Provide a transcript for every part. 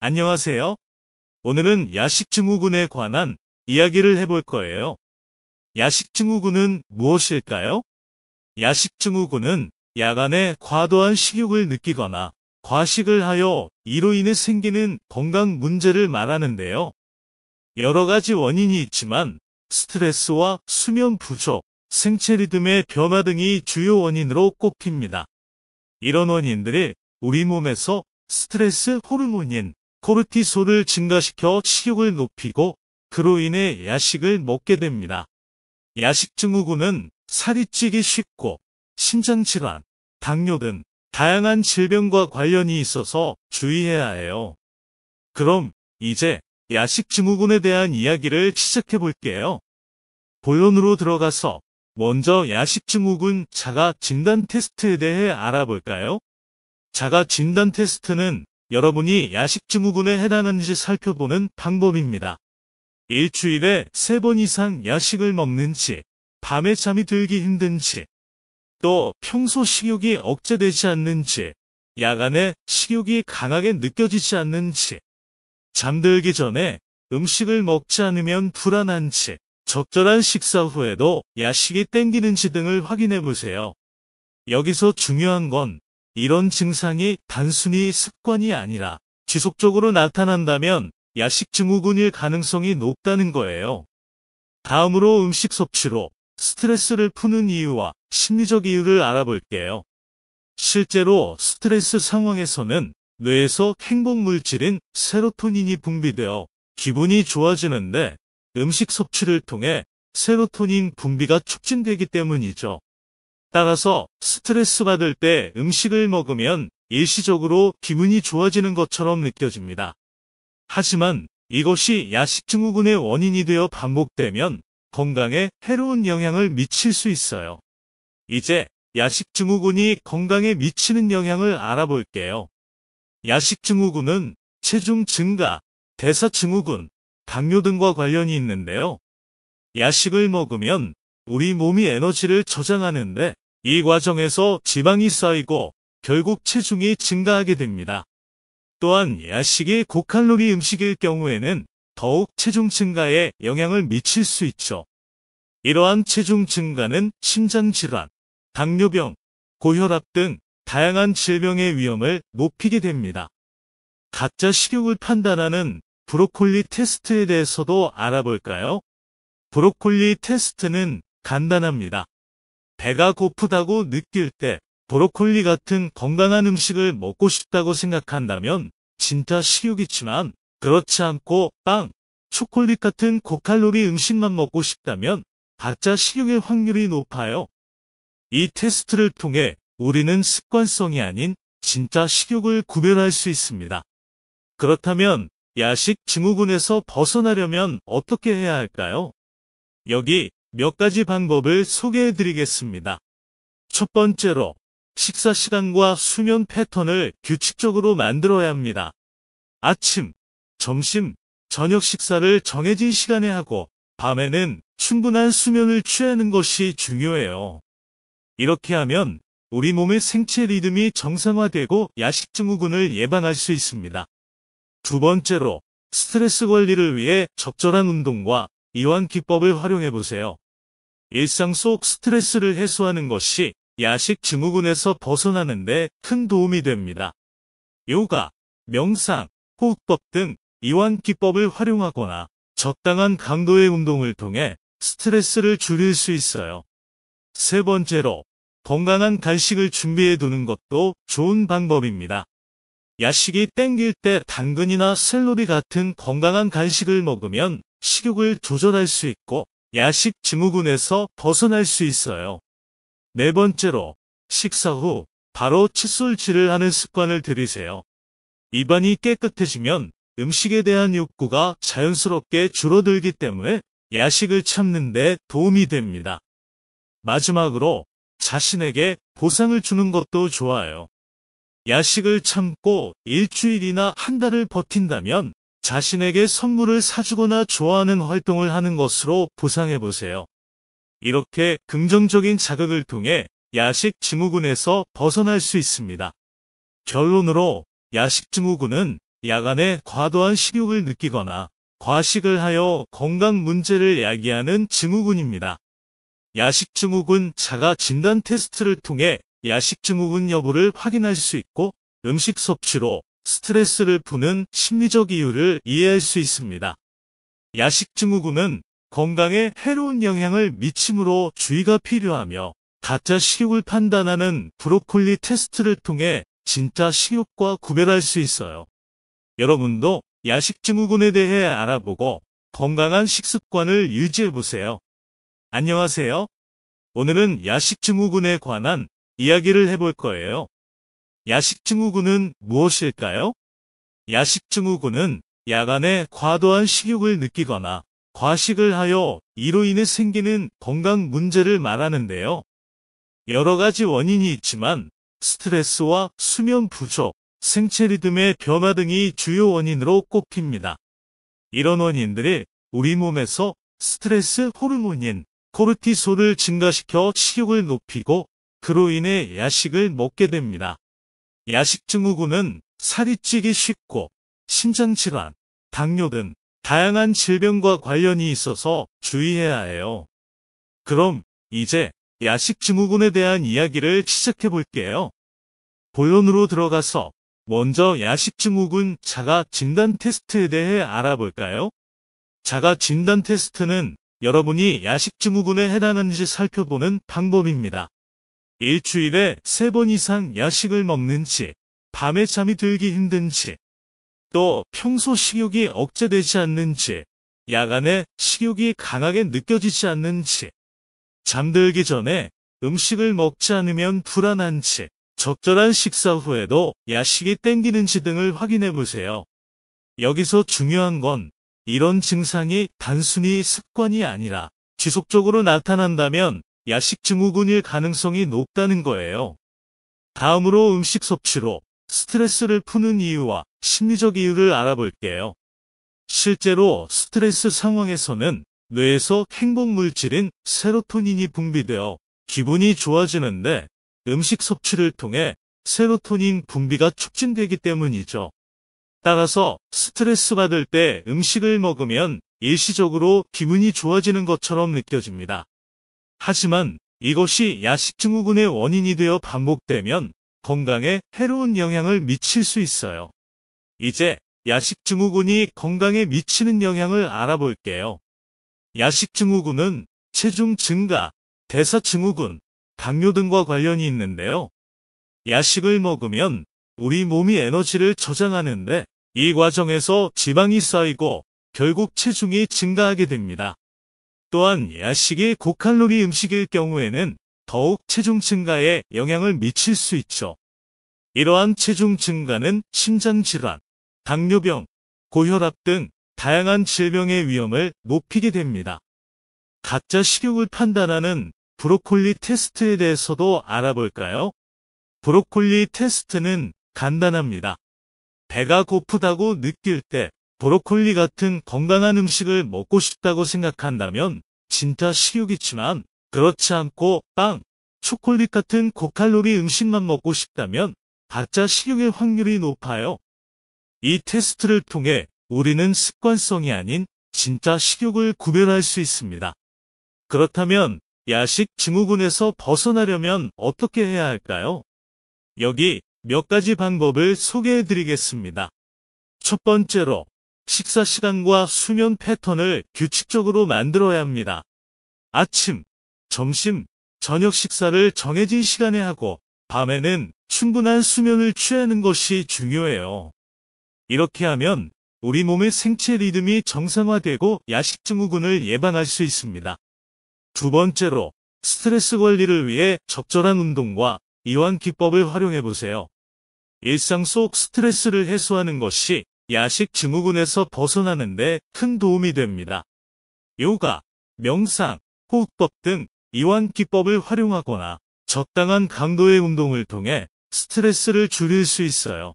안녕하세요. 오늘은 야식 증후군에 관한 이야기를 해볼 거예요. 야식 증후군은 무엇일까요? 야식 증후군은 야간에 과도한 식욕을 느끼거나 과식을 하여 이로 인해 생기는 건강 문제를 말하는데요. 여러 가지 원인이 있지만 스트레스와 수면 부족, 생체 리듬의 변화 등이 주요 원인으로 꼽힙니다. 이런 원인들이 우리 몸에서 스트레스 호르몬인 코르티솔을 증가시켜 식욕을 높이고 그로 인해 야식을 먹게 됩니다. 야식 증후군은 살이 찌기 쉽고 심장질환, 당뇨 등 다양한 질병과 관련이 있어서 주의해야 해요. 그럼 이제 야식 증후군에 대한 이야기를 시작해 볼게요. 본론으로 들어가서 먼저 야식 증후군 자가 진단 테스트에 대해 알아볼까요? 자가 진단 테스트는 여러분이 야식 증후군에 해당하는지 살펴보는 방법입니다. 일주일에 3번 이상 야식을 먹는지, 밤에 잠이 들기 힘든지, 또 평소 식욕이 억제되지 않는지, 야간에 식욕이 강하게 느껴지지 않는지, 잠들기 전에 음식을 먹지 않으면 불안한지, 적절한 식사 후에도 야식이 땡기는지 등을 확인해 보세요. 여기서 중요한 건 이런 증상이 단순히 습관이 아니라 지속적으로 나타난다면 야식 증후군일 가능성이 높다는 거예요. 다음으로 음식 섭취로 스트레스를 푸는 이유와 심리적 이유를 알아볼게요. 실제로 스트레스 상황에서는 뇌에서 행복 물질인 세로토닌이 분비되어 기분이 좋아지는데 음식 섭취를 통해 세로토닌 분비가 촉진되기 때문이죠. 따라서 스트레스 받을 때 음식을 먹으면 일시적으로 기분이 좋아지는 것처럼 느껴집니다. 하지만 이것이 야식 증후군의 원인이 되어 반복되면 건강에 해로운 영향을 미칠 수 있어요. 이제 야식 증후군이 건강에 미치는 영향을 알아볼게요. 야식 증후군은 체중 증가, 대사 증후군, 당뇨 등과 관련이 있는데요. 야식을 먹으면 우리 몸이 에너지를 저장하는데 이 과정에서 지방이 쌓이고 결국 체중이 증가하게 됩니다. 또한 야식이 고칼로리 음식일 경우에는 더욱 체중 증가에 영향을 미칠 수 있죠. 이러한 체중 증가는 심장질환, 당뇨병, 고혈압 등 다양한 질병의 위험을 높이게 됩니다. 가짜 식욕을 판단하는 브로콜리 테스트에 대해서도 알아볼까요? 브로콜리 테스트는 간단합니다. 배가 고프다고 느낄 때 브로콜리 같은 건강한 음식을 먹고 싶다고 생각한다면 진짜 식욕이지만 그렇지 않고 빵, 초콜릿 같은 고칼로리 음식만 먹고 싶다면 가짜 식욕의 확률이 높아요. 이 테스트를 통해 우리는 습관성이 아닌 진짜 식욕을 구별할 수 있습니다. 그렇다면 야식 증후군에서 벗어나려면 어떻게 해야 할까요? 여기 몇 가지 방법을 소개해 드리겠습니다. 첫 번째로 식사 시간과 수면 패턴을 규칙적으로 만들어야 합니다. 아침, 점심, 저녁 식사를 정해진 시간에 하고 밤에는 충분한 수면을 취하는 것이 중요해요. 이렇게 하면 우리 몸의 생체 리듬이 정상화되고 야식 증후군을 예방할 수 있습니다. 두 번째로 스트레스 관리를 위해 적절한 운동과 이완 기법을 활용해 보세요. 일상 속 스트레스를 해소하는 것이 야식 증후군에서 벗어나는 데 큰 도움이 됩니다. 요가, 명상, 호흡법 등 이완 기법을 활용하거나 적당한 강도의 운동을 통해 스트레스를 줄일 수 있어요. 세 번째로 건강한 간식을 준비해 두는 것도 좋은 방법입니다. 야식이 땡길 때 당근이나 샐러리 같은 건강한 간식을 먹으면 식욕을 조절할 수 있고 야식 증후군에서 벗어날 수 있어요. 네 번째로 식사 후 바로 칫솔질을 하는 습관을 들이세요. 입안이 깨끗해지면 음식에 대한 욕구가 자연스럽게 줄어들기 때문에 야식을 참는 데 도움이 됩니다. 마지막으로 자신에게 보상을 주는 것도 좋아요. 야식을 참고 일주일이나 한 달을 버틴다면 자신에게 선물을 사주거나 좋아하는 활동을 하는 것으로 보상해 보세요. 이렇게 긍정적인 자극을 통해 야식 증후군에서 벗어날 수 있습니다. 결론으로 야식 증후군은 야간에 과도한 식욕을 느끼거나 과식을 하여 건강 문제를 야기하는 증후군입니다. 야식 증후군 자가 진단 테스트를 통해 야식 증후군 여부를 확인할 수 있고 음식 섭취로 스트레스를 푸는 심리적 이유를 이해할 수 있습니다. 야식 증후군은 건강에 해로운 영향을 미치므로 주의가 필요하며 가짜 식욕을 판단하는 브로콜리 테스트를 통해 진짜 식욕과 구별할 수 있어요. 여러분도 야식 증후군에 대해 알아보고 건강한 식습관을 유지해보세요. 안녕하세요. 오늘은 야식 증후군에 관한 이야기를 해볼 거예요. 야식 증후군은 무엇일까요? 야식 증후군은 야간에 과도한 식욕을 느끼거나 과식을 하여 이로 인해 생기는 건강 문제를 말하는데요. 여러 가지 원인이 있지만 스트레스와 수면 부족, 생체 리듬의 변화 등이 주요 원인으로 꼽힙니다. 이런 원인들이 우리 몸에서 스트레스 호르몬인 코르티솔을 증가시켜 식욕을 높이고 그로 인해 야식을 먹게 됩니다. 야식 증후군은 살이 찌기 쉽고 심장질환, 당뇨 등 다양한 질병과 관련이 있어서 주의해야 해요. 그럼 이제 야식 증후군에 대한 이야기를 시작해 볼게요. 본론으로 들어가서 먼저 야식 증후군 자가 진단 테스트에 대해 알아볼까요? 자가 진단 테스트는 여러분이 야식 증후군에 해당하는지 살펴보는 방법입니다. 일주일에 3번 이상 야식을 먹는지, 밤에 잠이 들기 힘든지, 또 평소 식욕이 억제되지 않는지, 야간에 식욕이 강하게 느껴지지 않는지, 잠들기 전에 음식을 먹지 않으면 불안한지, 적절한 식사 후에도 야식이 땡기는지 등을 확인해 보세요. 여기서 중요한 건 이런 증상이 단순히 습관이 아니라 지속적으로 나타난다면 야식 증후군일 가능성이 높다는 거예요. 다음으로 음식 섭취로 스트레스를 푸는 이유와 심리적 이유를 알아볼게요. 실제로 스트레스 상황에서는 뇌에서 행복 물질인 세로토닌이 분비되어 기분이 좋아지는데 음식 섭취를 통해 세로토닌 분비가 촉진되기 때문이죠. 따라서 스트레스 받을 때 음식을 먹으면 일시적으로 기분이 좋아지는 것처럼 느껴집니다. 하지만 이것이 야식 증후군의 원인이 되어 반복되면 건강에 해로운 영향을 미칠 수 있어요. 이제 야식 증후군이 건강에 미치는 영향을 알아볼게요. 야식 증후군은 체중 증가, 대사 증후군, 당뇨 등과 관련이 있는데요. 야식을 먹으면 우리 몸이 에너지를 저장하는데 이 과정에서 지방이 쌓이고 결국 체중이 증가하게 됩니다. 또한 야식이 고칼로리 음식일 경우에는 더욱 체중 증가에 영향을 미칠 수 있죠. 이러한 체중 증가는 심장질환, 당뇨병, 고혈압 등 다양한 질병의 위험을 높이게 됩니다. 가짜 식욕을 판단하는 브로콜리 테스트에 대해서도 알아볼까요? 브로콜리 테스트는 간단합니다. 배가 고프다고 느낄 때 브로콜리 같은 건강한 음식을 먹고 싶다고 생각한다면 진짜 식욕이지만 그렇지 않고 빵, 초콜릿 같은 고칼로리 음식만 먹고 싶다면 가짜 식욕의 확률이 높아요. 이 테스트를 통해 우리는 습관성이 아닌 진짜 식욕을 구별할 수 있습니다. 그렇다면 야식 증후군에서 벗어나려면 어떻게 해야 할까요? 여기 몇 가지 방법을 소개해 드리겠습니다. 첫 번째로 식사 시간과 수면 패턴을 규칙적으로 만들어야 합니다. 아침, 점심, 저녁 식사를 정해진 시간에 하고 밤에는 충분한 수면을 취하는 것이 중요해요. 이렇게 하면 우리 몸의 생체 리듬이 정상화되고 야식 증후군을 예방할 수 있습니다. 두 번째로 스트레스 관리를 위해 적절한 운동과 이완 기법을 활용해 보세요. 일상 속 스트레스를 해소하는 것이 야식 증후군에서 벗어나는 데 큰 도움이 됩니다. 요가, 명상, 호흡법 등 이완 기법을 활용하거나 적당한 강도의 운동을 통해 스트레스를 줄일 수 있어요.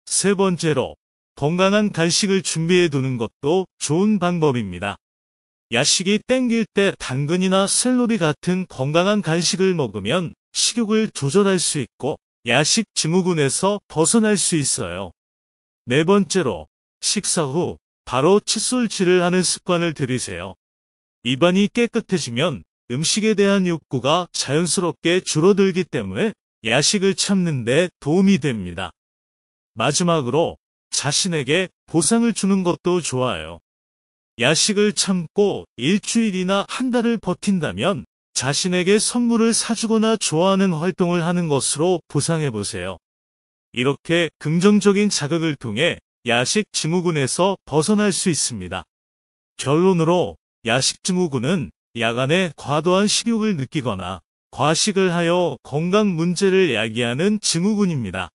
세 번째로 건강한 간식을 준비해 두는 것도 좋은 방법입니다. 야식이 땡길 때 당근이나 샐러리 같은 건강한 간식을 먹으면 식욕을 조절할 수 있고 야식 증후군에서 벗어날 수 있어요. 네 번째로, 식사 후 바로 칫솔질을 하는 습관을 들이세요. 입안이 깨끗해지면 음식에 대한 욕구가 자연스럽게 줄어들기 때문에 야식을 참는 데 도움이 됩니다. 마지막으로 자신에게 보상을 주는 것도 좋아요. 야식을 참고 일주일이나 한 달을 버틴다면 자신에게 선물을 사주거나 좋아하는 활동을 하는 것으로 보상해보세요. 이렇게 긍정적인 자극을 통해 야식 증후군에서 벗어날 수 있습니다. 결론으로 야식 증후군은 야간에 과도한 식욕을 느끼거나 과식을 하여 건강 문제를 야기하는 증후군입니다.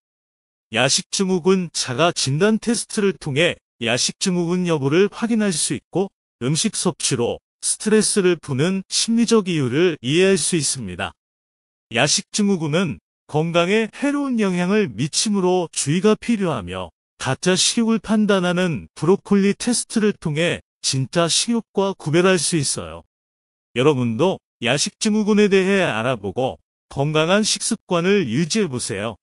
야식 증후군 자가 진단 테스트를 통해 야식 증후군 여부를 확인할 수 있고 음식 섭취로 스트레스를 푸는 심리적 이유를 이해할 수 있습니다. 야식 증후군은 건강에 해로운 영향을 미치므로 주의가 필요하며 가짜 식욕을 판단하는 브로콜리 테스트를 통해 진짜 식욕과 구별할 수 있어요. 여러분도 야식 증후군에 대해 알아보고 건강한 식습관을 유지해보세요.